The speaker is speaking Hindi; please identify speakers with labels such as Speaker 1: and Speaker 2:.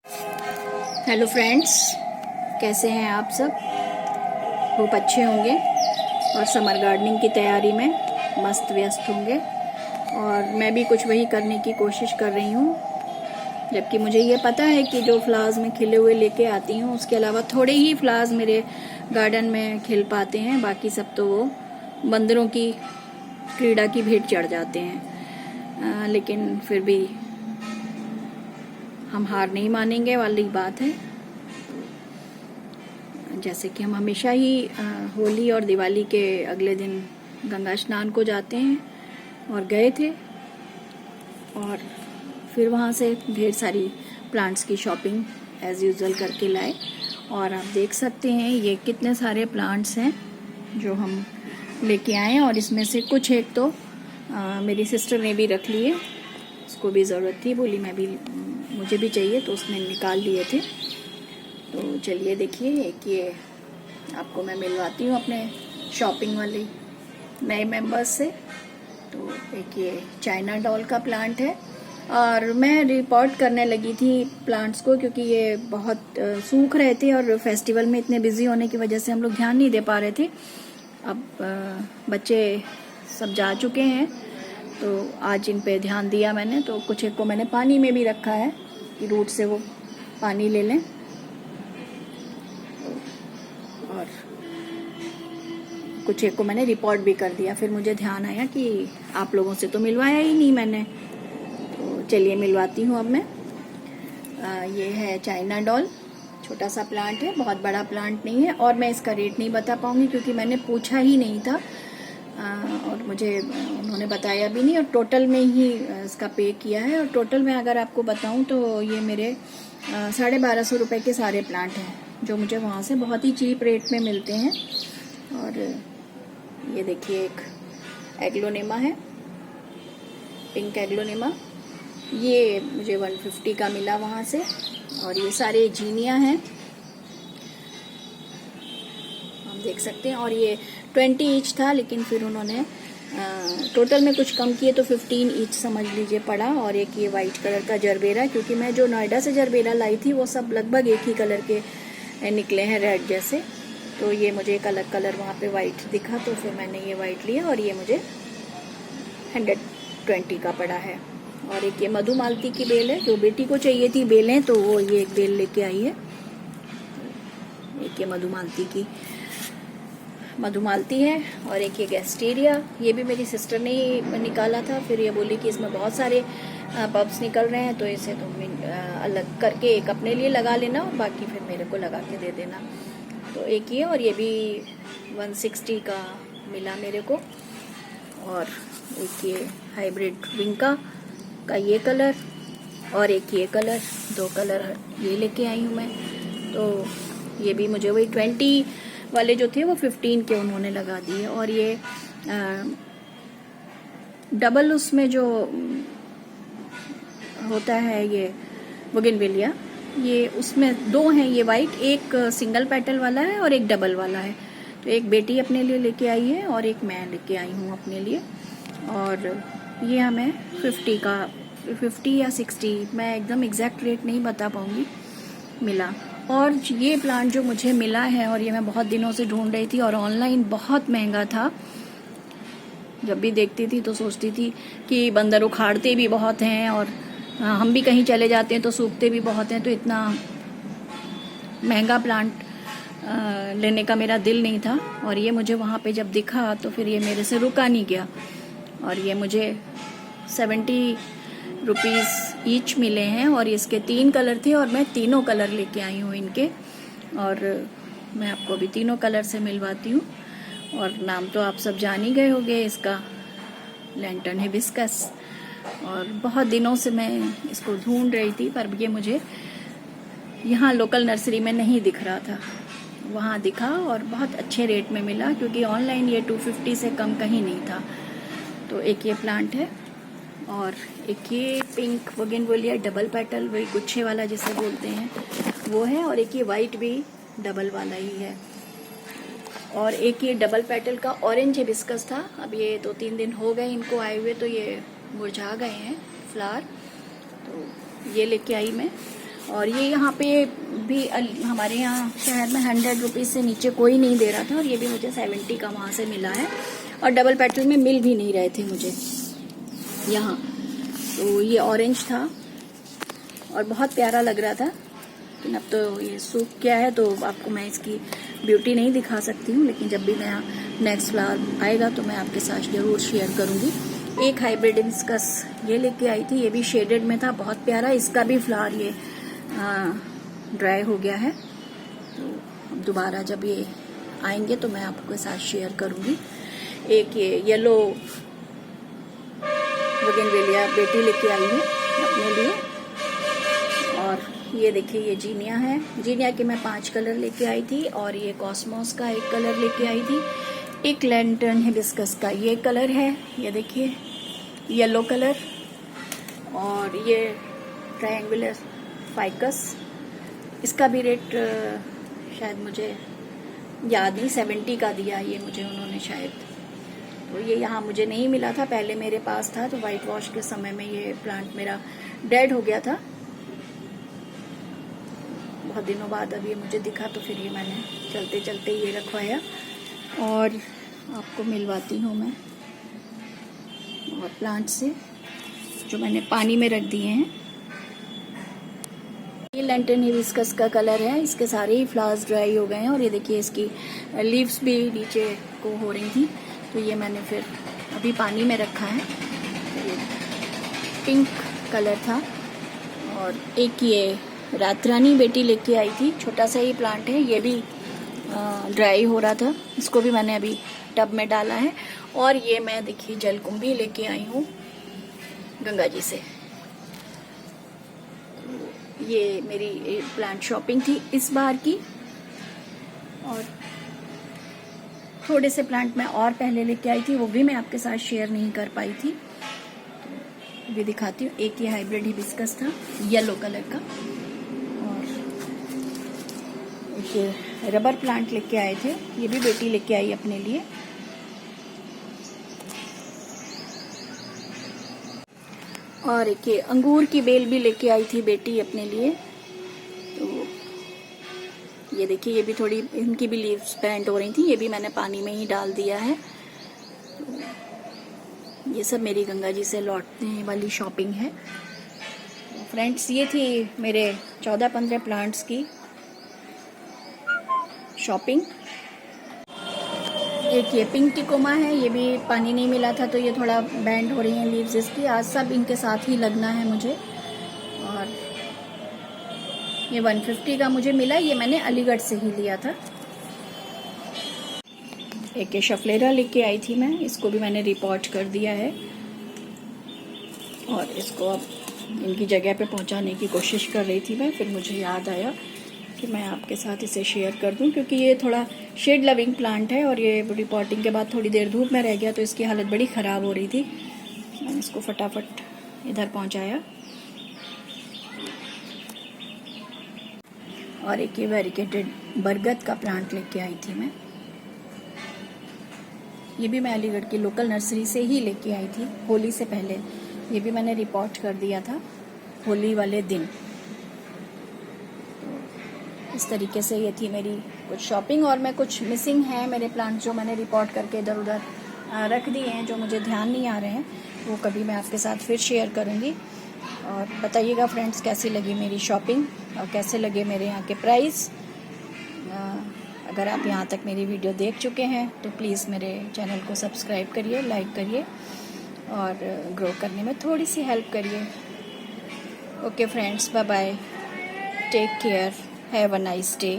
Speaker 1: हेलो फ्रेंड्स, कैसे हैं आप सब? खूब अच्छे होंगे और समर गार्डनिंग की तैयारी में मस्त व्यस्त होंगे। और मैं भी कुछ वही करने की कोशिश कर रही हूँ, जबकि मुझे ये पता है कि जो फ्लावर्स मैं खिले हुए लेके आती हूँ उसके अलावा थोड़े ही फ्लावर्स मेरे गार्डन में खिल पाते हैं, बाकी सब तो वो बंदरों की क्रीड़ा की भेंट चढ़ जाते हैं। लेकिन फिर भी हम हार नहीं मानेंगे वाली बात है। जैसे कि हम हमेशा ही होली और दिवाली के अगले दिन गंगा स्नान को जाते हैं और गए थे, और फिर वहाँ से ढेर सारी प्लांट्स की शॉपिंग एज़ यूजुअल करके लाए। और आप देख सकते हैं ये कितने सारे प्लांट्स हैं जो हम लेके आए हैं, और इसमें से कुछ एक तो मेरी सिस्टर ने भी रख लिए, उसको भी ज़रूरत थी, बोली मुझे भी चाहिए, तो उसने निकाल लिए थे। तो चलिए देखिए, एक ये आपको मैं मिलवाती हूँ अपने शॉपिंग वाले नए मेंबर्स से। तो एक ये चाइना डॉल का प्लांट है, और मैं रिपोर्ट करने लगी थी प्लांट्स को क्योंकि ये बहुत सूख रहे थे और फेस्टिवल में इतने बिजी होने की वजह से हम लोग ध्यान नहीं दे पा रहे थे। अब बच्चे सब जा चुके हैं तो आज इन पे ध्यान दिया मैंने। तो कुछ एक को मैंने पानी में भी रखा है कि रूट से वो पानी ले लें, और कुछ एक को मैंने रिपोर्ट भी कर दिया। फिर मुझे ध्यान आया कि आप लोगों से तो मिलवाया ही नहीं मैंने, तो चलिए मिलवाती हूँ अब मैं। ये है चाइना डॉल, छोटा सा प्लांट है, बहुत बड़ा प्लांट नहीं है, और मैं इसका रेट नहीं बता पाऊंगी क्योंकि मैंने पूछा ही नहीं था, और मुझे उन्होंने बताया भी नहीं, और टोटल में ही इसका पे किया है। और टोटल में अगर आपको बताऊं तो ये मेरे 1250 रुपये के सारे प्लांट हैं जो मुझे वहाँ से बहुत ही चीप रेट में मिलते हैं। और ये देखिए, एक एग्लोनेमा है, पिंक एग्लोनेमा, ये मुझे 150 का मिला वहाँ से। और ये सारे जीनिया हैं, हम देख सकते हैं। और ये 20 ईच था, लेकिन फिर उन्होंने टोटल में कुछ कम किए तो 15 ईच समझ लीजिए पड़ा। और एक ये वाइट कलर का जरबेरा, क्योंकि मैं जो नोएडा से जरबेरा लाई थी वो सब लगभग एक ही कलर के निकले हैं, रेड जैसे। तो ये मुझे एक अलग कलर वहाँ पे वाइट दिखा, तो फिर मैंने ये वाइट लिया, और ये मुझे 120 का पड़ा है। और एक ये मधुमालती की बेल है, जो बेटी को चाहिए थी बेलें, तो वो ये एक बेल लेके आई है। एक ये मधुमालती है, और एक ये गैस्टेरिया, ये भी मेरी सिस्टर ने ही निकाला था। फिर ये बोली कि इसमें बहुत सारे पब्स निकल रहे हैं, तो इसे तुम अलग करके एक अपने लिए लगा लेना और बाकी फिर मेरे को लगा के दे देना। तो एक ये, और ये भी 160 का मिला मेरे को। और एक ये हाइब्रिड विंका का ये कलर, और एक ये कलर, 2 कलर ये लेके आई हूँ मैं। तो ये भी मुझे वही 20 वाले जो थे वो 15 के उन्होंने लगा दिए। और ये डबल उसमें जो होता है ये बोगनविलिया, ये उसमें 2 हैं, ये वाइट, एक सिंगल पेटल वाला है और एक डबल वाला है। तो एक बेटी अपने लिए लेके आई है और एक मैं लेके आई हूँ अपने लिए। और ये हमें 50 या 60, मैं एकदम एग्जैक्ट रेट नहीं बता पाऊंगी, मिला। और ये प्लांट जो मुझे मिला है, और ये मैं बहुत दिनों से ढूंढ रही थी, और ऑनलाइन बहुत महंगा था। जब भी देखती थी तो सोचती थी कि बंदर उखाड़ते भी बहुत हैं, और हम भी कहीं चले जाते हैं तो सूखते भी बहुत हैं, तो इतना महंगा प्लांट लेने का मेरा दिल नहीं था। और ये मुझे वहाँ पे जब दिखा तो फिर ये मेरे से रुका नहीं गया, और ये मुझे 70 रुपीज़ ईच मिले हैं। और इसके 3 कलर थे, और मैं तीनों कलर लेके आई हूँ इनके, और मैं आपको अभी तीनों कलर से मिलवाती हूँ। और नाम तो आप सब जान ही गए होंगे इसका, लैंटर्न हिबिस्कस। और बहुत दिनों से मैं इसको ढूंढ रही थी, पर ये मुझे यहाँ लोकल नर्सरी में नहीं दिख रहा था, वहाँ दिखा और बहुत अच्छे रेट में मिला, क्योंकि ऑनलाइन ये 250 से कम कहीं नहीं था। तो एक ये प्लांट है, और एक ये पिंक बोगनविलिया डबल पेटल, वही गुच्छे वाला जिसे बोलते हैं वो है। और एक ये वाइट भी डबल वाला ही है। और एक ये डबल पेटल का ऑरेंज हिबिस्कस था, अब ये 2-3 दिन हो गए इनको आए हुए, तो ये मुरझा गए हैं फ्लावर, तो ये लेके आई मैं। और ये यहाँ पे भी हमारे यहाँ शहर में 100 रुपीज़ से नीचे कोई नहीं दे रहा था, और ये भी मुझे 70 का वहाँ से मिला है, और डबल पेटल में मिल भी नहीं रहे थे मुझे यहाँ। तो ये ऑरेंज था और बहुत प्यारा लग रहा था, लेकिन अब तो ये सूख गया है, तो आपको मैं इसकी ब्यूटी नहीं दिखा सकती हूँ, लेकिन जब भी नया नेक्स्ट फ्लावर आएगा तो मैं आपके साथ ज़रूर शेयर करूँगी। एक हाइब्रिड हिबिस्कस ये लेके आई थी, ये भी शेडेड में था, बहुत प्यारा। इसका भी फ्लावर ये ड्राई हो गया है, तो दोबारा जब ये आएंगे तो मैं आपके साथ शेयर करूँगी। एक ये येलो बोगनवेलिया बेटी लेके आई है अपने लिए, और ये देखिए ये जीनिया है। जीनिया के मैं 5 कलर लेके आई थी, और ये कॉस्मोस का 1 कलर लेके आई थी। एक लैंटर्न हिबिस्कस का ये कलर है, ये देखिए येलो कलर, और ये ट्रायंगुलर फाइकस, इसका भी रेट शायद मुझे याद नहीं, 70 का दिया ये मुझे उन्होंने शायद। तो ये यहाँ मुझे नहीं मिला था, पहले मेरे पास था, तो वाइट वॉश के समय में ये प्लांट मेरा डेड हो गया था। बहुत दिनों बाद अब ये मुझे दिखा, तो फिर ये मैंने चलते चलते ये रखवाया, और आपको मिलवाती हूँ मैं और प्लांट से जो मैंने पानी में रख दिए हैं। ये लैंटर्न हिबिस्कस का कलर है, इसके सारे ही फ्लावर्स ड्राई हो गए हैं, और ये देखिए इसकी लीव्स भी नीचे को हो रही थी, तो ये मैंने फिर अभी पानी में रखा है। तो ये पिंक कलर था, और एक ये रातरानी बेटी लेके आई थी, छोटा सा ही प्लांट है, ये भी ड्राई हो रहा था, इसको भी मैंने अभी टब में डाला है। और ये मैं देखिए जलकुंभी लेके आई हूँ गंगा जी से। ये मेरी प्लांट शॉपिंग थी इस बार की, और थोड़े से प्लांट मैं और पहले लेके आई थी, वो भी मैं आपके साथ शेयर नहीं कर पाई थी, तो भी दिखाती हूँ। एक ये हाइब्रिड हिबिस्कस था येलो कलर का, और एक ये रबर प्लांट लेके आए थे, ये भी बेटी लेके आई अपने लिए। और एक ये अंगूर की बेल भी लेके आई थी बेटी अपने लिए। तो ये देखिए ये भी थोड़ी, इनकी भी लीव्स बेंड हो रही थी, ये भी मैंने पानी में ही डाल दिया है। तो ये सब मेरी गंगा जी से लौटने वाली शॉपिंग है। तो फ्रेंड्स, ये थी मेरे 14-15 प्लांट्स की शॉपिंग। एक ये पिंक टिकोमा है, ये भी पानी नहीं मिला था, तो ये थोड़ा बैंड हो रही हैं लीव्स इसकी। आज सब इनके साथ ही लगना है मुझे। और ये 150 का मुझे मिला, ये मैंने अलीगढ़ से ही लिया था। एक ये शफलेरा लेके आई थी मैं, इसको भी मैंने रिपोर्ट कर दिया है, और इसको अब इनकी जगह पे पहुंचाने की कोशिश कर रही थी मैं। फिर मुझे याद आया कि मैं आपके साथ इसे शेयर कर दूं, क्योंकि ये थोड़ा शेड लविंग प्लांट है, और ये रिपोर्टिंग के बाद थोड़ी देर धूप में रह गया, तो इसकी हालत बड़ी ख़राब हो रही थी। मैंने इसको फटाफट इधर पहुंचाया। और एक ये वेरिकेटेड बरगद का प्लांट लेके आई थी मैं, ये भी मैं अलीगढ़ की लोकल नर्सरी से ही लेके आई थी होली से पहले। ये भी मैंने रिपोर्ट कर दिया था होली वाले दिन। इस तरीके से ये थी मेरी कुछ शॉपिंग, और मैं कुछ मिसिंग है मेरे प्लांट जो मैंने रिपोर्ट करके इधर उधर रख दिए हैं, जो मुझे ध्यान नहीं आ रहे हैं, वो कभी मैं आपके साथ फिर शेयर करूँगी। और बताइएगा फ्रेंड्स कैसी लगी मेरी शॉपिंग, और कैसे लगे मेरे यहाँ के प्राइस। अगर आप यहाँ तक मेरी वीडियो देख चुके हैं तो प्लीज़ मेरे चैनल को सब्सक्राइब करिए, लाइक करिए, और ग्रो करने में थोड़ी सी हेल्प करिए। Okay friends, bye bye, take care, have a nice day.